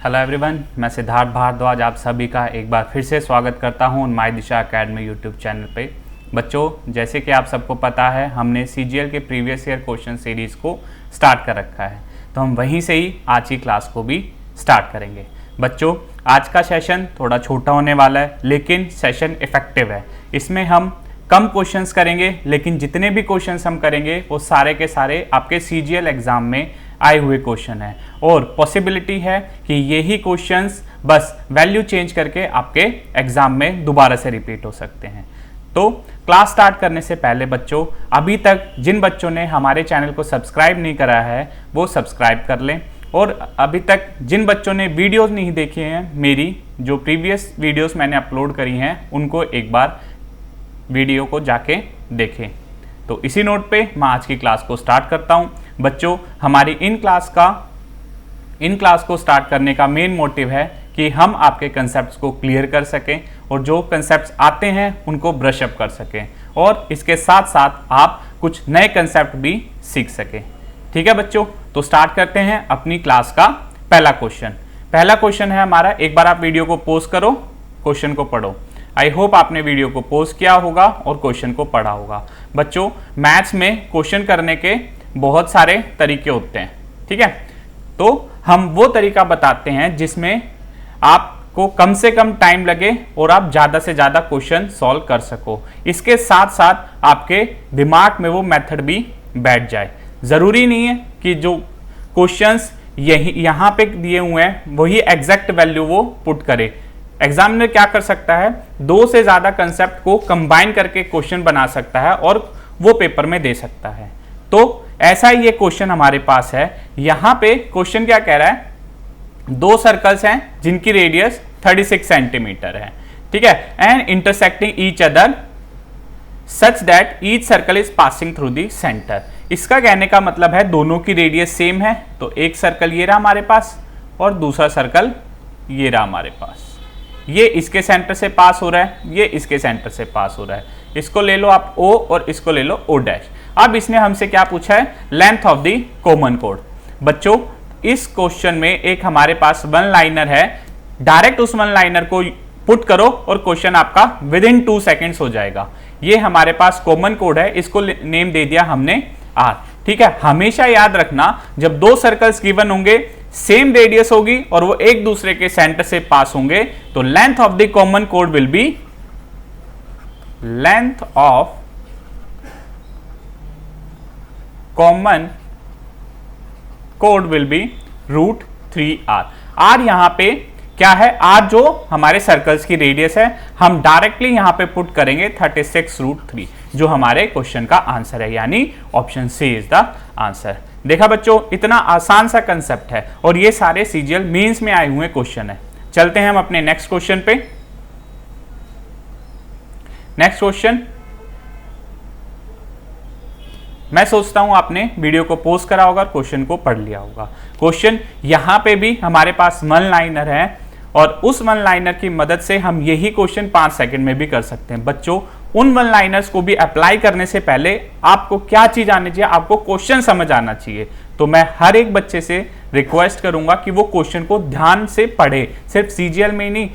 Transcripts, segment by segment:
Hello everyone, मैं सिद्धार्थ भारद्वाज आप सभी का एक बार फिर से स्वागत करता हूं my Disha academy YouTube channel पे। बच्चों, जैसे कि आप सबको पता है, हमने सीजीएल के प्रीवियस ईयर क्वेश्चन सीरीज़ को स्टार्ट कर रखा है, तो हम वहीं से ही आज की क्लास को भी स्टार्ट करेंगे। बच्चों, आज का सेशन थोड़ा छोटा होने वाला है, लेकिन सेशन इफेक्टिव है। इसमें हम कम क्वेश्चंस करेंगे, लेकिन जितने भी क्वेश्चंस हम करेंगे वो सारे के सारे आपके सीजीएल एग्जाम में आए हुए क्वेश्चन है, और पॉसिबिलिटी है कि यही क्वेश्चंस बस वैल्यू चेंज करके आपके एग्जाम में दोबारा से रिपीट हो सकते हैं। तो क्लास स्टार्ट करने से पहले बच्चों, अभी तक जिन बच्चों ने हमारे चैनल को सब्सक्राइब नहीं करा है वो सब्सक्राइब कर लें, और अभी तक जिन बच्चों ने वीडियोस नहीं देखे हैं, मेरी जो प्रीवियस वीडियोस मैंने अपलोड करी हैं उनको एक बार वीडियो को जाके देखें। तो इसी नोट पे मैं आज की क्लास को स्टार्ट करता हूं। बच्चों, हमारी इन क्लास को स्टार्ट करने का मेन मोटिव है कि हम आपके कंसेप्ट्स को क्लियर कर सकें, और जो कंसेप्ट्स आते हैं उनको ब्रश अप कर सकें, और इसके साथ साथ आप कुछ नए कंसेप्ट भी सीख सकें। ठीक है बच्चों, तो स्टार्ट करते हैं अपनी क्लास का पहला क्वेश्चन। पहला क्वेश्चन है हमारा, एक बार आप वीडियो को पॉज करो, क्वेश्चन को पढ़ो। आई होप आपने वीडियो को पॉज किया होगा और क्वेश्चन को पढ़ा होगा। बच्चों, मैथ्स में क्वेश्चन करने के बहुत सारे तरीके होते हैं, ठीक है। तो हम वो तरीका बताते हैं जिसमें आपको कम से कम टाइम लगे और आप ज़्यादा से ज़्यादा क्वेश्चन सॉल्व कर सको। इसके साथ साथ आपके दिमाग में वो मेथड भी बैठ जाए। ज़रूरी नहीं है कि जो क्वेश्चंस यहाँ पे दिए हुए हैं वही एग्जैक्ट वैल्यू वो पुट करे। एग्जामिनर क्या कर सकता है, दो से ज़्यादा कंसेप्ट को कंबाइन करके क्वेश्चन बना सकता है और वो पेपर में दे सकता है। तो ऐसा ही ये क्वेश्चन हमारे पास है। यहाँ पे क्वेश्चन क्या कह रहा है, दो सर्कल्स हैं जिनकी रेडियस 36 सेंटीमीटर है, ठीक है, and intersecting each other such that each circle is passing through the centre. इसका कहने का मतलब है दोनों की रेडियस सेम है, तो एक सर्कल ये रहा हमारे पास और दूसरा सर्कल ये रहा हमारे पास। ये इसके सेंटर से पास हो रहा है, ये इसके सेंटर से पास हो रहा है। इसको ले लो आप O और इसको ले लो O डैश। अब इसने हमसे क्या पूछा है, length of the common code. बच्चों, इस क्वेश्चन में एक हमारे पास वन लाइनर है, डायरेक्ट उस वन लाइनर को पुट करो और क्वेश्चन आपका विद इन 2 सेकेंड्स हो जाएगा। ये हमारे पास कॉमन कोड है, इसको नेम दे दिया हमने R, ठीक है। हमेशा याद रखना, जब दो सर्कल्स गिवन होंगे, सेम रेडियस होगी और वो एक दूसरे के सेंटर से पास होंगे, तो length of the common code will be length of common code will be √3r। R यहां पे क्या है, R जो हमारे सर्कल्स की रेडियस है, हम डायरेक्टली यहां पे पुट करेंगे 36√3, जो हमारे क्वेश्चन का आंसर है, यानी option C is the answer. देखा बच्चों, इतना आसान सा कंसेप्ट है, और ये सारे सीजीएल मेंस में आए हुए क्वेश्चन है। चलते हैं हम अपने नेक्स्ट क्वेश्चन पे। नेक्स्ट क्वेश्चन, मैं सोचता हूं आपने वीडियो को पॉज करा होगा, क्वेश्चन को पढ़ लिया होगा। क्वेश्चन यहां पे भी हमारे पास वन लाइनर है, और उस वन लाइनर की मदद से हम यही क्वेश्चन 5 सेकंड में भी कर सकते हैं। बच्चों, उन वन लाइनर्स को भी अप्लाई करने से पहले आपको क्या चीज आनी चाहिए, आपको क्वेश्चन समझ आना चाहिए। तो मैं हर एक बच्चे से रिक्वेस्ट करूंगा कि वो क्वेश्चन को ध्यान से पढ़े। सिर्फ सीजीएल में ही नहीं,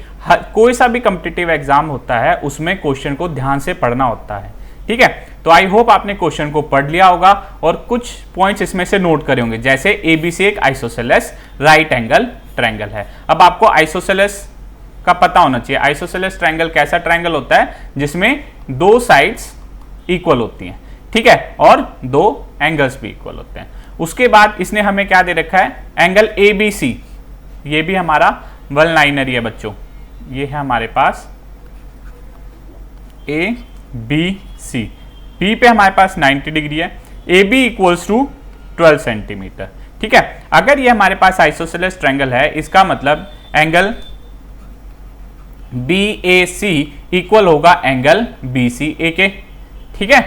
कोई सा भी कॉम्पिटिटिव एग्जाम होता है उसमें क्वेश्चन को ध्यान से पढ़ना होता है, ठीक है। तो आई होप आपने क्वेश्चन को पढ़ लिया होगा और कुछ पॉइंट्स इसमें से नोट करे होंगे, जैसे एबीसी एक आइसोसेलेस राइट एंगल ट्रायंगल है। अब आपको आइसोसेलेस का पता होना चाहिए। आइसोसेलेस ट्रायंगल कैसा ट्रायंगल होता है, जिसमें दो साइड्स इक्वल होती हैं, ठीक है, और दो एंगल्स भी इक्वल होते हैं। उसके बाद इसने हमें क्या दे रखा है, एंगल एबीसी। ये भी हमारा वन लाइनर ही है बच्चों, ये है हमारे पास ABC। बी पे हमारे पास 90 डिग्री है, AB इक्वल्स टू 12 सेंटीमीटर, ठीक है। अगर ये हमारे पास आइसोसेलेस ट्रायंगल है, इसका मतलब एंगल BAC इक्वल होगा एंगल BCA के, ठीक है।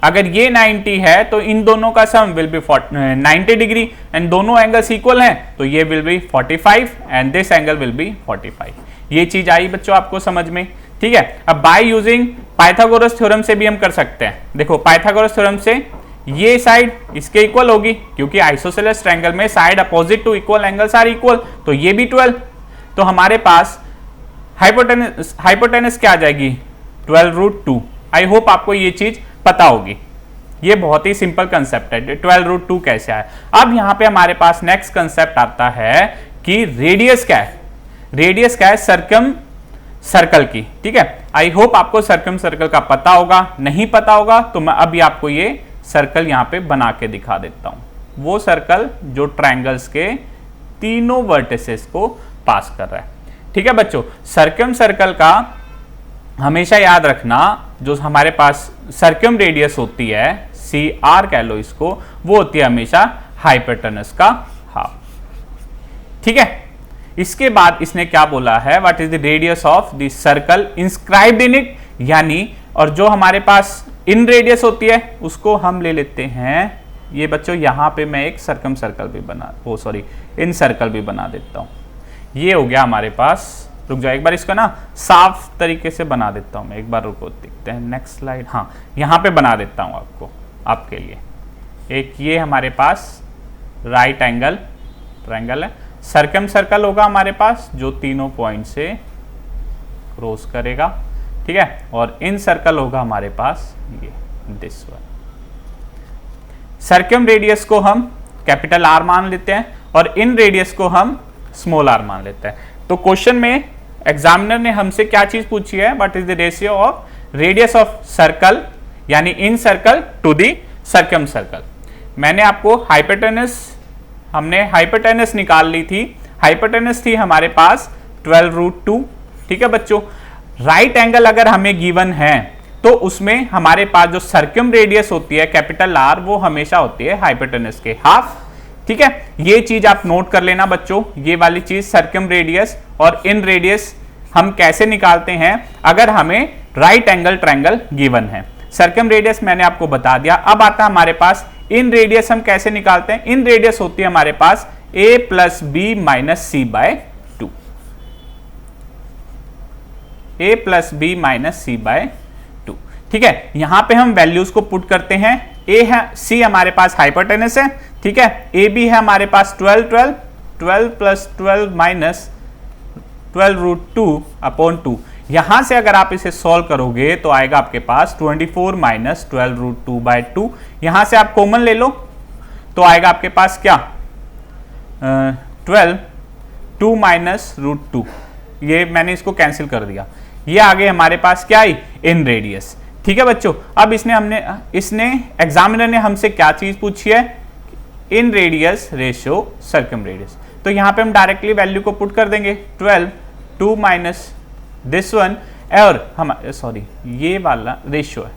अगर ये 90 है तो इन दोनों का सम विल बी 90 डिग्री, एंड दोनों एंगल्स इक्वल हैं, तो ये will be 45 and this angle will be 45। ये चीज आई बच्चों आपको समझ में, ठीक है। अब बाय यूजिंग पाइथागोरस थ्योरम से भी हम कर सकते हैं। देखो, पाइथागोरस थ्योरम से ये साइड इसके इक्वल होगी, क्योंकि आइसोसेलेस ट्रायंगल में side opposite to equal angles are equal, तो ये भी 12। तो हमारे पास हाइपोटेनस क्या आ जाएगी 12√2। आई होप आपको ये चीज पता होगी, ये बहुत ही सिंपल कंसेप्ट है 12√2 कैसे आया। अब यहां पे हमारे पास नेक्स्ट कंसेप्ट आता है कि रेडियस क्या है, रेडियस क्या है सर्कम सर्कल की, ठीक है। आई होप आपको सर्कम सर्कल का पता होगा, नहीं पता होगा तो मैं अभी आपको ये सर्कल यहां पे बना के दिखा देता हूं, वो सर्कल जो ट्रायंगल्स के तीनों वर्टिसेस को पास कर रहा है, ठीक है बच्चों। सर्कम सर्कल का हमेशा याद रखना, जो हमारे पास सर्कम रेडियस होती है CR कह लो इसको, वो होती है हमेशा हाइपोटेनस का हाफ, ठीक है। इसके बाद इसने क्या बोला है, what is the radius of the circle inscribed in it, यानी और जो हमारे पास इन रेडियस होती है उसको हम ले लेते हैं, ये बच्चों यहां पे मैं एक सर्कम सर्कल भी बना इन सर्कल भी बना देता हूं। ये हो गया हमारे पास, रुक जाओ एक बार इसको ना साफ तरीके से बना देता हूं मैं, एक बार रुको देखते हैं नेक्स्ट स्लाइड। हाँ यहां पे बना देता हूं आपके लिए। एक ये हमारे पास राइट एंगल ट्रायंगल है, सर्कम सर्कल होगा हमारे पास जो तीनों पॉइंट से क्रॉस करेगा, ठीक है। और इन सर्कल होगा हमारे पास ये दिस वन। सर्कम रेडियस को हम कैपिटल R मान लेते हैं और इन रेडियस को हम स्मॉल r मान लेते हैं। तो क्वेश्चन में एग्जामिनर ने हमसे क्या चीज पूछी है, what is the ratio of radius of circle यानी in circle to the circumcircle. मैंने आपको हमने हाइपोटेनस निकाल ली थी, हाइपोटेनस थी हमारे पास 12√2, ठीक है बच्चों। राइट एंगल अगर हमें गिवन है तो उसमें हमारे पास जो सर्कम रेडियस होती है कैपिटल R, वो हमेशा होती है हाइपोटेनस के हाफ, ठीक है। ये चीज आप नोट कर लेना बच्चों, ये वाली चीज सर्कम रेडियस और इन रेडियस हम कैसे निकालते हैं अगर हमें राइट एंगल ट्रायंगल गिवन है। सर्कम रेडियस मैंने आपको बता दिया। अब आता है हमारे पास इन रेडियस, हम कैसे निकालते हैं। इन रेडियस होती है हमारे पास a + b - c/2, a + b - c/2, ठीक है। यहां पे हम वैल्यूज को पुट करते हैं, a है, c हमारे पास हाइपोटेनस है, ठीक है। ab है हमारे पास 12 + 12 - 12√2/2। यहां से अगर आप इसे सॉल्व करोगे तो आएगा आपके पास 24 - 12√2/2। यहां से आप कॉमन ले लो तो आएगा आपके पास क्या 12, 2 - √2, ये मैंने इसको कैंसिल कर दिया। ये आगे हमारे पास क्या आई इन रेडियस, ठीक है बच्चों। अब इसने एग्जामिनर ने हमसे क्या चीज पूछी है, इन रेडियस रेशियो सर्कम रेडियस। तो यहां पे हम डायरेक्टली वैल्यू को पुट कर देंगे 12, 2 - दिस वन, और हम ये वाला रेशियो है।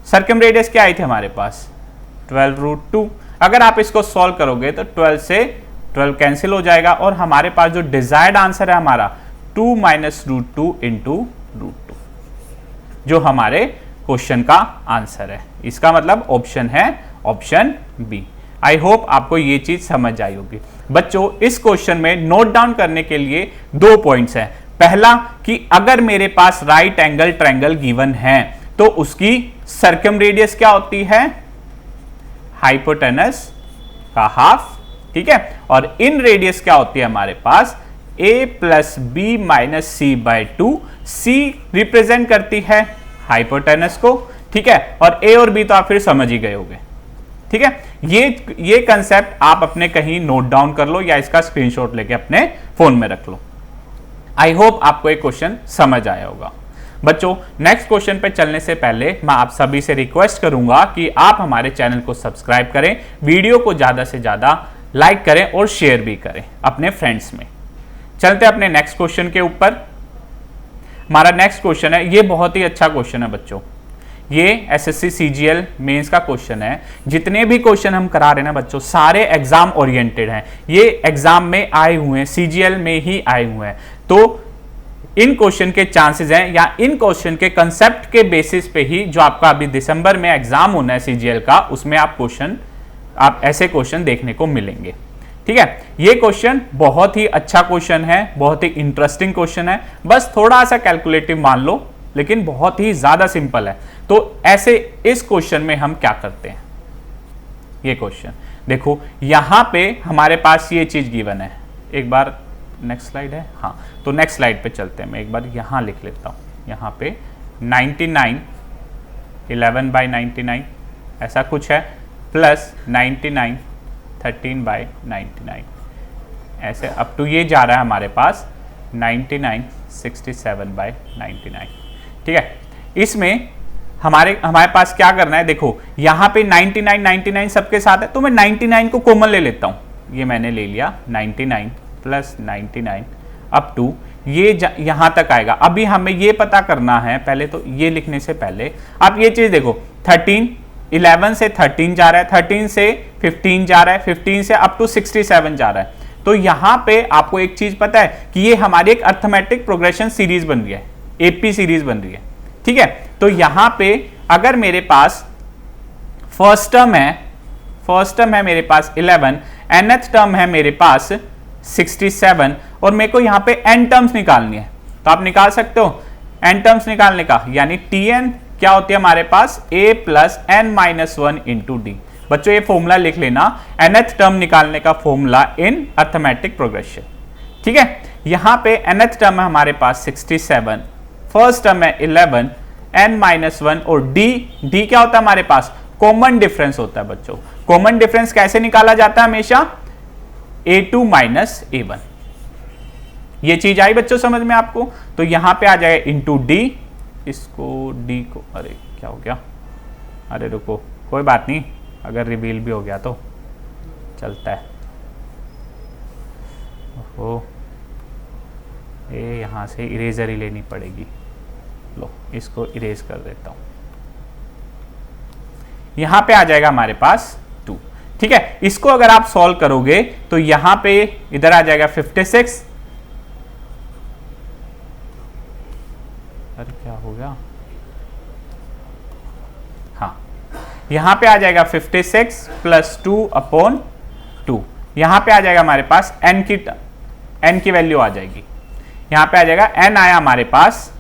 सर्कम रेडियस क्या आई थी हमारे पास 12√2। अगर आप इसको सॉल्व करोगे तो 12 से 12 कैंसिल हो जाएगा और हमारे पास जो डिजायर्ड आंसर है हमारा 2 - √2 × √2, जो हमारे क्वेश्चन का आंसर है। इसका मतलब ऑप्शन है ऑप्शन बी। आई होप आपको ये चीज समझ आई होगी बच्चों। इस क्वेश्चन में नोट डाउन करने के लिए 2 पॉइंट्स हैं। पहला कि अगर मेरे पास राइट एंगल ट्रायंगल गिवन है तो उसकी सर्कम रेडियस क्या होती है, हाइपोटेनस का हाफ, ठीक है। और इन रेडियस क्या होती है हमारे पास a + b - c/2। c represent करती है हाइपोटेनस को, ठीक है। और a और b तो आप फिर समझ ही गए होंगे, ठीक है। ये कंसेप्ट आप अपने कहीं नोट डाउन कर लो या इसका स्क्रीनशॉट लेके अपने फोन में रख लो। आई होप आपको एक क्वेश्चन समझ आया होगा बच्चों। नेक्स्ट क्वेश्चन पे चलने से पहले मैं आप सभी से रिक्वेस्ट करूंगा कि आप हमारे चैनल को सब्सक्राइब करें, वीडियो को ज्यादा से ज्यादा लाइक करें और शेयर भी करें अपने फ्रेंड्स में। चलते हैं अपने नेक्स्ट क्वेश्चन के ऊपर। हमारा नेक्स्ट क्वेश्चन है, ये बहुत ही अच्छा क्वेश्चन है बच्चों। ये एसएससी सीजीएल मेंस का क्वेश्चन है। जितने भी क्वेश्चन हम करा रहे हैं ना बच्चों, सारे एग्जाम ओरिएंटेड हैं। ये एग्जाम में आए हुए हैं, सीजीएल में ही आए हुए हैं। तो इन क्वेश्चन के चांसेस हैं या इन क्वेश्चन के कंसेप्ट के बेसिस पे ही जो आपका अभी दिसंबर में एग्जाम होना है सीजीएल का, उसमें आप ऐसे क्वेश्चन देखने को मिलेंगे, ठीक है। ये क्वेश्चन बहुत ही अच्छा क्वेश्चन है, बहुत ही इंटरेस्टिंग क्वेश्चन है। बस थोड़ा सा कैलकुलेटिव मान लो लेकिन बहुत ही ज्यादा सिंपल है। तो ऐसे इस क्वेश्चन में हम क्या करते हैं, ये क्वेश्चन देखो, यहां पे हमारे पास ये चीज गिवन है। एक बार नेक्स्ट स्लाइड है, हाँ, तो नेक्स्ट स्लाइड पे चलते हैं। मैं एक बार यहां लिख लेता हूं, यहां पे 99 11/99 ऐसा कुछ है, प्लस 99 13/99 ऐसे अप टू ये जा रहा है हमारे पास 99 67/99। ठीक है, इसमें हमारे पास क्या करना है, देखो यहां पे 99 सबके साथ है, तो मैं 99 को कॉमन ले लेता हूं। ये मैंने ले लिया 99 प्लस 99 अप टू ये यहां तक आएगा। अभी हमें ये पता करना है, पहले तो ये लिखने से पहले आप ये चीज देखो, 11 से 13 जा रहा है, 13 से 15 जा रहा है, 15 से अप टू 67 जा रहा है। तो यहां पे आपको एक चीज पता है कि ये हमारी एक अर्थमेटिक प्रोग्रेशन सीरीज बन रही है, एपी सीरीज बन रही है। ठीक है, तो यहां पे अगर मेरे पास फर्स्ट टर्म है मेरे पास 11, nth टर्म है मेरे पास 67 और मेरे को यहां पे n टर्म्स निकालनी है, तो आप निकाल सकते हो n टर्म्स निकालने का, यानी tn क्या होती है हमारे पास a plus n minus 1 into D. बच्चों ये फॉर्मूला लिख लेना, nth टर्म निकालने का फॉर्मूला इन अर्थमेटिक प्रोग्रेशन। ठीक है, यहां पे nth टर्म है हमारे पास 67, फर्स्ट टर्म है 11, n माइनस 1 और d क्या होता है हमारे पास, कॉमन डिफरेंस होता है। बच्चों कॉमन डिफरेंस कैसे निकाला जाता है, हमेशा a2 माइनस a1। ये चीज आई बच्चों समझ में आपको, तो यहां पे आ जाएगा इंटू डी, इसको d को, अरे क्या हो गया, अरे रुको कोई बात नहीं, अगर रिवील भी हो गया तो चलता है। ओहो, ये यहां से इरेजर ही लेनी पड़ेगी, लो इसको इरेज कर देता हूं। यहां पे आ जाएगा हमारे पास 2। ठीक है, इसको अगर आप सॉल्व करोगे तो यहां पे इधर आ जाएगा 56, अरे क्या हो गया, हाँ, यहां पे आ जाएगा 56 प्लस 2/2, यहां पे आ जाएगा हमारे पास n की वैल्यू आ जाएगी, यहां पे आ जाएगा n आया हमारे पास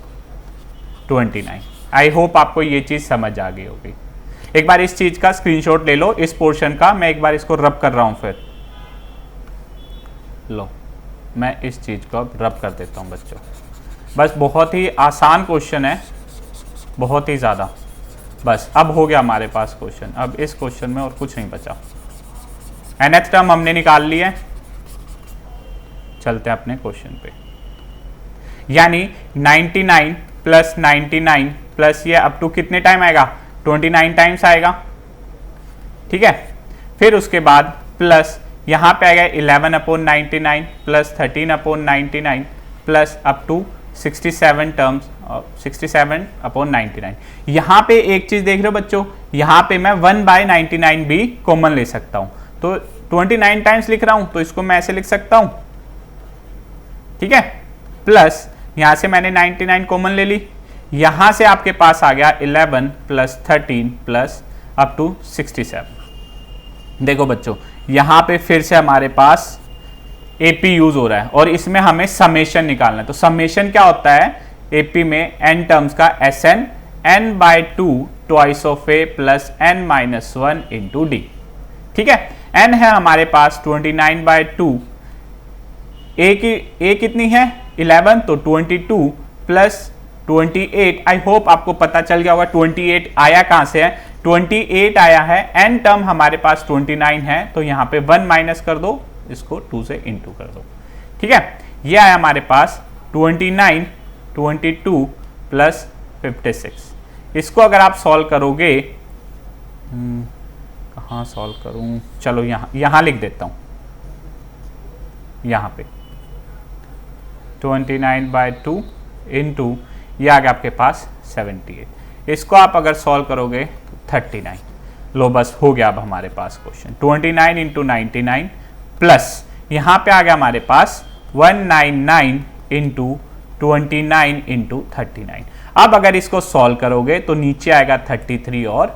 29। आई होप आपको ये चीज समझ आ गई होगी। एक बार इस चीज का स्क्रीनशॉट ले लो, इस पोर्शन का, मैं एक बार इसको रब कर रहा हूं, फिर लो मैं इस चीज को रब कर देता हूं बच्चों। बस बहुत ही आसान क्वेश्चन है, बहुत ही ज्यादा, बस अब हो गया हमारे पास क्वेश्चन। अब इस क्वेश्चन में और कुछ नहीं बचा, nth टर्म हमने निकाल ली है, चलते हैं अपने क्वेश्चन पे। यानी 99 प्लस 99 प्लस ये अप टू कितने टाइम आएगा, 29 टाइम्स आएगा। ठीक है, फिर उसके बाद प्लस यहां पे आएगा 11/99 plus 13/99 plus up to 67 terms, 67/99। यहां पे एक चीज देख रहे हो बच्चों, यहां पे मैं 1/99 भी कॉमन ले सकता हूं, तो 29 टाइम्स लिख रहा हूं तो इसको मैं ऐसे लिख सकता हूं। ठीक है, प्लस यहां से मैंने 99 कॉमन ले ली, यहां से आपके पास आ गया 11 प्लस 13 प्लस अप टू 67। देखो बच्चों यहां पे फिर से हमारे पास एपी यूज हो रहा है और इसमें हमें समेशन निकालना है। तो समेशन क्या होता है, एपी में n टर्म्स का Sn n/2 twice of a plus n minus 1 into D. ठीक है, n है हमारे पास 29/2, a कितनी है 11, तो 22 प्लस 28। आई होप आपको पता चल गया होगा 28 आया कहां से है, 28 आया है, n टर्म हमारे पास 29 है, तो यहां पे 1 माइनस कर दो, इसको 2 से इंटू कर दो। ठीक है, ये आया हमारे पास 29, 22 प्लस 56। इसको अगर आप सॉल्व करोगे, कहां सॉल्व करूं, चलो यहां लिख देता हूं, यहां पे 29/2 इंटू ये आ गया आपके पास 78। इसको आप अगर सॉल्व करोगे तो 39। लो बस हो गया अब हमारे पास क्वेश्चन। 29 इंटू 99 प्लस यहां पे आ गया हमारे पास 199 इंटू 29 इंटू 39। अब अगर इसको सॉल्व करोगे तो नीचे आएगा 33 और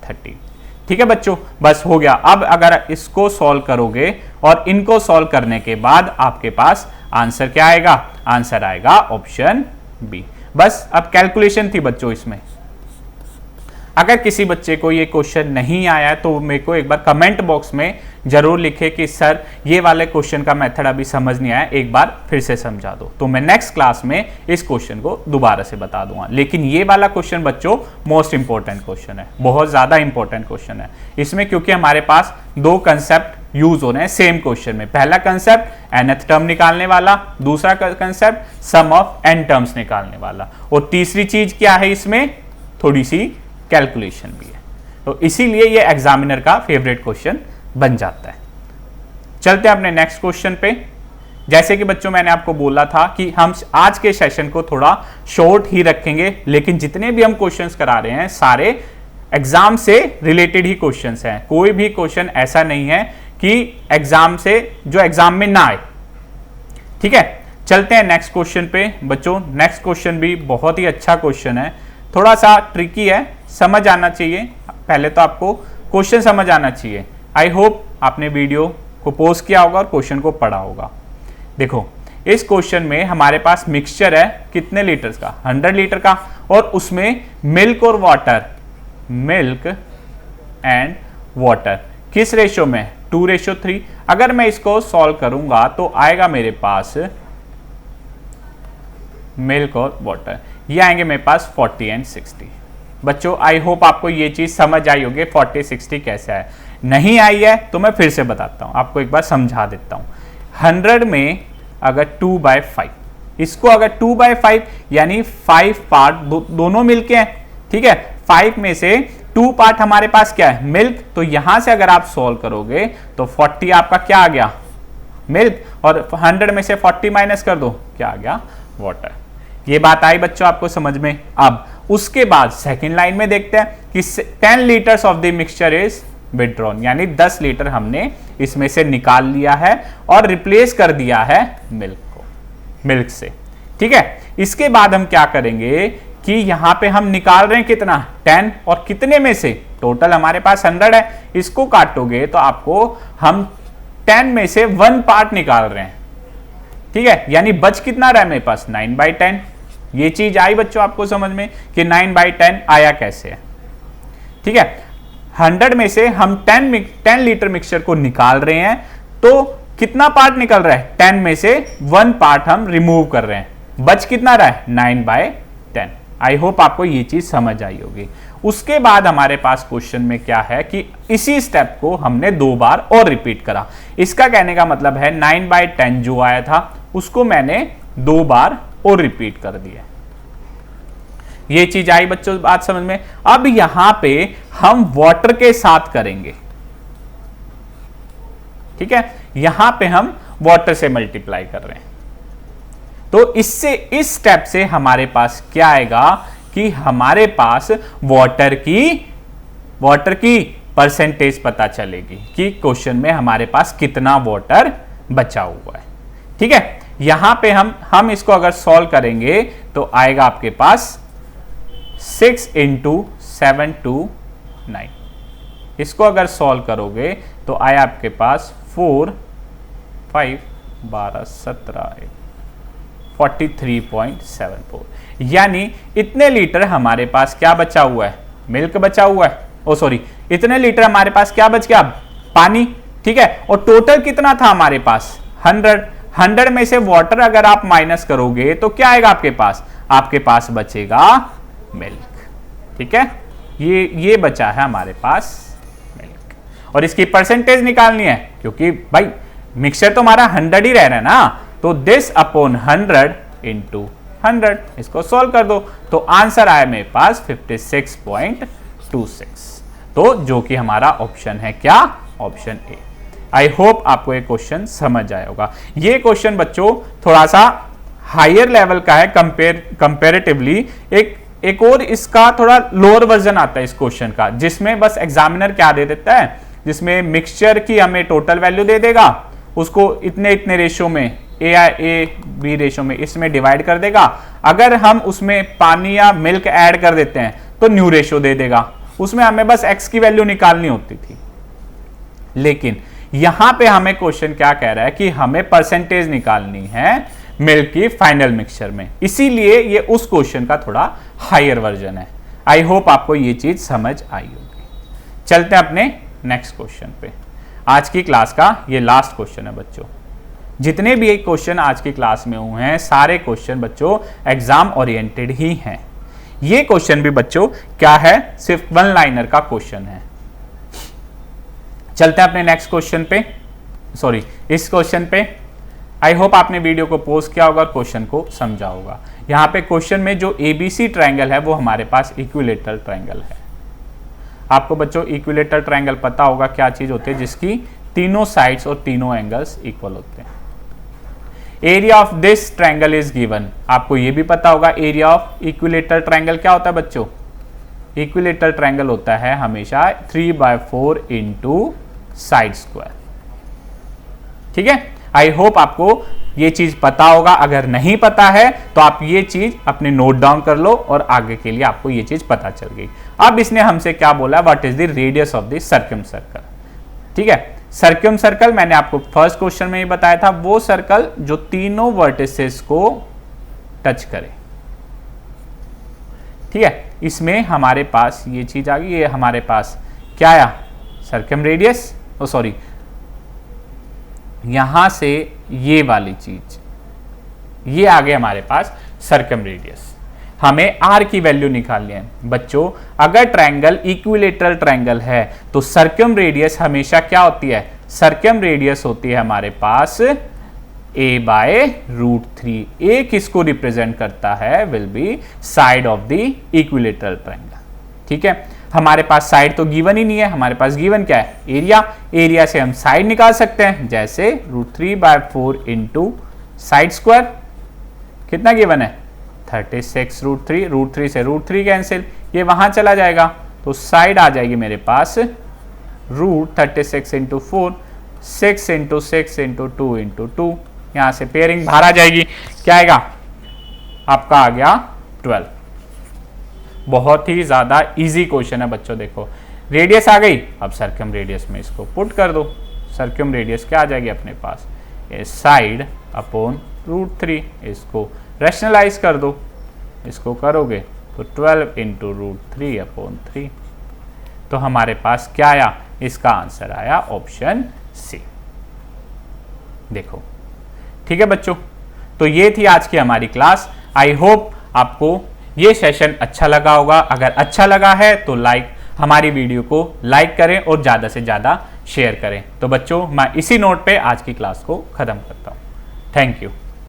30। ठीक है बच्चों, बस हो गया। अब अगर इसको सॉल्व करोगे और इनको सॉल्व करने के बाद आपके पास आंसर क्या आएगा, आंसर आएगा ऑप्शन बी। बस अब कैलकुलेशन थी बच्चों इसमें। अगर किसी बच्चे को ये क्वेश्चन नहीं आया तो मेरे को एक बार कमेंट बॉक्स में जरूर लिखे कि सर ये वाले क्वेश्चन का मेथड अभी समझ नहीं आया, एक बार फिर से समझा दो, तो मैं नेक्स्ट क्लास में इस क्वेश्चन को दोबारा से बता दूंगा। लेकिन ये वाला क्वेश्चन बच्चों मोस्ट इंपॉर्टेंट क्वेश्चन है, बहुत ज्यादा इंपॉर्टेंट क्वेश्चन है इसमें, क्योंकि हमारे पास दो कंसेप्ट यूज हो रहे हैं सेम क्वेश्चन में। पहला कंसेप्ट nth टर्म निकालने वाला, दूसरा concept sum of n terms निकालने वाला, और तीसरी चीज क्या है इसमें, थोड़ी सी कैलकुलेशन भी है। तो इसीलिए ये एग्जामिनर का फेवरेट क्वेश्चन बन जाता है। चलते हैं अपने नेक्स्ट क्वेश्चन पे। जैसे कि बच्चों मैंने आपको बोला था कि हम आज के सेशन को थोड़ा शॉर्ट ही रखेंगे, लेकिन जितने भी हम क्वेश्चंस करा रहे हैं सारे एग्जाम से रिलेटेड ही क्वेश्चंस हैं। कोई भी क्वेश्चन ऐसा नहीं है कि एग्जाम से जो एग्जाम में ना आए। ठीक है, चलते हैं नेक्स्ट क्वेश्चन पे। बच्चों नेक्स्ट क्वेश्चन भी बहुत ही अच्छा क्वेश्चन है, थोड़ा सा ट्रिकी है, समझ आना चाहिए। पहले तो आपको क्वेश्चन समझ आना चाहिए। आई होप आपने वीडियो को पॉज किया होगा और क्वेश्चन को पढ़ा होगा। देखो इस क्वेश्चन में हमारे पास मिक्सचर है कितने लीटर्स का, 100 लीटर का, और उसमें मिल्क और वाटर, मिल्क एंड वाटर किस रेशियो में, 2:3। अगर मैं इसको सॉल्व करूंगा तो आएगा मेरे पास मिल्क और वाटर, ये आएंगे मेरे पास 40 एंड 60। बच्चों आई होप आपको ये चीज समझ आई होगी 40 60 कैसे है। नहीं आई है तो मैं फिर से बताता हूं, आपको एक बार समझा देता हूं। 100 में अगर 2/5, इसको अगर 2/5 यानी 5 पार्ट दोनों मिलके हैं, ठीक है, 5 में से 2 पार्ट हमारे पास क्या है, मिल्क, तो यहां से अगर आप सॉल्व करोगे तो 40 आपका क्या आ गया, मिल्क, और 100 में से 40 माइनस कर दो, क्या आ गया, वाटर। ये बात आई बच्चों आपको समझ में। अब उसके बाद सेकेंड लाइन में देखते हैं कि 10 litres of the mixture is withdrawn, यानी 10 लीटर हमने इसमें से निकाल लिया है और रिप्लेस कर दिया है मिल्क को, मिल्क से। ठीक है, इसके बाद हम क्या करेंगे कि यहां पे हम निकाल रहे हैं कितना, 10, और कितने में से, टोटल हमारे पास 100 है, इसको काटोगे तो आपको हम 10 में से 1 पार्ट निकाल रहे हैं। ठीक है, यानी बच कितना रहा है मेरे पास, 9/10। ये चीज आई बच्चों आपको समझ में कि 9/10 आया कैसे है। ठीक है, 100 में से हम 10 लीटर मिक्सचर को निकाल रहे हैं, तो कितना पार्ट निकल रहा है, 10 में से 1 पार्ट हम रिमूव कर रहे हैं, बच कितना रहा है, 9/10। आई होप आपको ये चीज समझ आई होगी। उसके बाद हमारे पास क्वेश्चन में क्या है कि इसी स्टेप को हमने 2 बार और रिपीट करा। इसका कहने का मतलब है 9/10 जो आया था उसको मैंने 2 बार और रिपीट कर दिया। ये चीज आई बच्चों बात समझ में। अब यहां पे हम वाटर के साथ करेंगे। ठीक है, यहां पे हम वाटर से मल्टीप्लाई कर रहे हैं, तो इससे इस स्टेप से हमारे पास क्या आएगा कि हमारे पास वाटर की परसेंटेज पता चलेगी कि क्वेश्चन में हमारे पास कितना वाटर बचा हुआ है। ठीक है, यहां पे हम इसको अगर सॉल्व करेंगे तो आएगा आपके पास 6 × 7 to 9। इसको अगर सॉल्व करोगे तो आया आपके पास 4 5 12 17 43.74, यानी इतने लीटर हमारे पास क्या बचा हुआ है, मिल्क बचा हुआ है, ओ सॉरी, इतने लीटर हमारे पास क्या बच गया, पानी। ठीक है, और टोटल कितना था हमारे पास, 100 में से वाटर अगर आप माइनस करोगे तो क्या आएगा आपके पास बचेगा मिल्क। ठीक है, ये बचा है हमारे पास मिल्क, और इसकी परसेंटेज निकालनी है क्योंकि भाई मिक्सचर तो हमारा 100 ही रह रहा है ना, तो दिस अपॉन 100 × 100, इसको सॉल्व कर दो तो आंसर आया मेरे पास 56.26, तो जो कि हमारा ऑप्शन है क्या, ऑप्शन ए। आई होप आपको ये क्वेश्चन समझ आया होगा। ये क्वेश्चन बच्चों थोड़ा सा हायर लेवल का है कंपेरेटिवली। एक और इसका थोड़ा लोअर वर्जन आता है इस क्वेश्चन का, जिसमें बस एग्जामिनर क्या दे देता है, जिसमें मिक्सचर की हमें टोटल वैल्यू दे देगा, उसको इतने रेशियो में A/B रेशियो में इसमें डिवाइड कर देगा। अगर हम उसमें पानी या मिल्क ऐड कर देते हैं तो न्यू रेशियो दे देगा, उसमें हमें बस x की वैल्यू निकालनी होती थी। लेकिन यहां पे हमें क्वेश्चन क्या कह रहा है कि हमें परसेंटेज निकालनी है मिल्क की फाइनल मिक्सचर में। इसीलिए ये उस क्वेश्चन का थोड़ा हायर वर्जन है। आई होप आपको ये चीज समझ आई होगी। चलते हैं अपने नेक्स्ट क्वेश्चन पे। आज की क्लास का ये लास्ट क्वेश्चन है बच्चों। जितने भी एक क्वेश्चन आज की क्लास में हुए हैं सारे क्वेश्चन बच्चों एग्जाम ओरिएंटेड ही हैं। ये क्वेश्चन भी बच्चों क्या है, सिर्फ वन लाइनर का क्वेश्चन है। चलते हैं अपने नेक्स्ट क्वेश्चन पे, सॉरी इस क्वेश्चन पे। आई होप आपने वीडियो को पॉज किया होगा और क्वेश्चन को समझा होगा। यहाँ पे क्वेश्चन में जो एबीसी ट्रायंगल है वो हमारे पास इक्विलेटरल ट्रायंगल है। आपको बच्चों इक्विलेटरल ट्रायंगल पता होगा क्या चीज होती है, जिसकी तीनों साइड्स और तीनों एंगल्स इक्वल होते हैं। Area of this triangle is given. आपको ये भी पता होगा एरिया ऑफ इक्विलेटरल ट्रायंगल क्या होता है बच्चों। इक्विलेटरल ट्रायंगल होता है हमेशा 3/4 इंटू साइड स्क्वायर। ठीक है, आई होप आपको ये चीज पता होगा। अगर नहीं पता है तो आप ये चीज अपने नोट डाउन कर लो और आगे के लिए आपको ये चीज पता चल गई। अब इसने हमसे क्या बोला, what is the radius of the circum circle. ठीक है, सर्कम सर्कल मैंने आपको फर्स्ट क्वेश्चन में ही बताया था, वो सर्कल जो तीनों वर्टिसेस को टच करे। ठीक है, इसमें हमारे पास ये चीज आ गई। ये हमारे पास क्या आया, सर्कम रेडियस, ओ सॉरी यहां से ये वाली चीज, ये आ गए हमारे पास सर्कम रेडियस। हमें आर की वैल्यू निकालनी है बच्चों। अगर ट्रायंगल इक्विलेटरल ट्रायंगल है तो सर्कम रेडियस हमेशा क्या होती है, सर्कम रेडियस होती है हमारे पास a/√3। ए किसको रिप्रेजेंट करता है, will be side of the equilateral triangle. ठीक है, हमारे पास साइड तो गिवन ही नहीं है, हमारे पास गिवन क्या है, एरिया। एरिया से हम साइड निकाल सकते हैं, जैसे √3/4 इंटू साइड स्क्वायर। कितना गिवन है, 36√3। √3 से √3 कैंसिल, ये वहां चला जाएगा तो साइड आ जाएगी मेरे पास √36 इंटू 4, 6 इंटू 6 इंटू 2 इंटू 2। यहां से पेयरिंग बाहर आ जाएगी, क्या आएगा आपका, आ गया 12। बहुत ही ज्यादा इजी क्वेश्चन है बच्चों। देखो रेडियस आ गई, अब सर्कम रेडियस में इसको पुट कर दो। सर्कम रेडियस क्या आ जाएगी अपने पास, ये साइड अपॉन √3। इसको रैशनलाइज कर दो, इसको करोगे तो 12 इंटू √3/3। तो हमारे पास क्या आया, इसका आंसर आया ऑप्शन सी। देखो ठीक है बच्चों, तो ये थी आज की हमारी क्लास। आई होप आपको ये सेशन अच्छा लगा होगा। अगर अच्छा लगा है तो हमारी वीडियो को लाइक करें और ज़्यादा से ज़्यादा शेयर करें। तो बच्चों मैं इसी नोट पे आज की क्लास को ख़त्म करता हूँ। Thank you.